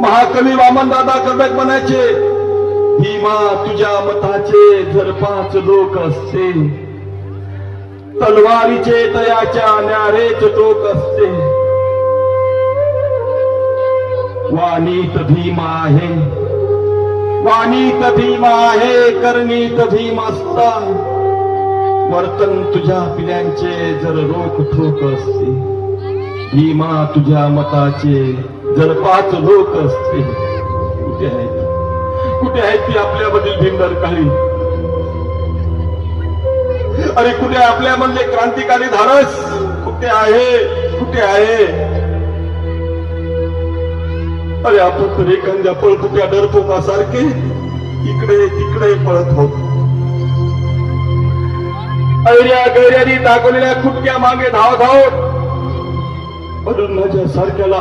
महाकवी वामनदादा कर्णक म्हणायचे, भीमा तुझ्या मताचे जर 5 लोक असते, तलवारीचे तयाच्या न्यारेच टोक असते. वाणीत भीमा आहे, वाणीत भीमा आहे, करणीत भीम असता. वर्तन तुझ्या पिल्यांचे जर रोख ठोक असते, भीमा तुझ्या मताचे जर 5 लोक असते. कुठे आहेत, कुठे आहेत ती आपल्यामधील भीमदार काळी? अरे कुठे आपल्यामधले क्रांतिकारी धाडस? कुठे आहे, कुठे आहे? अरे आपण तर एखाद्या पळपुट्या डरपोकासारखे इकडे तिकडे पळत होत. ऐर्या गैर्यानी दाखवलेल्या खुटक्या मागे धाव धावत अरुणाच्या सारख्याला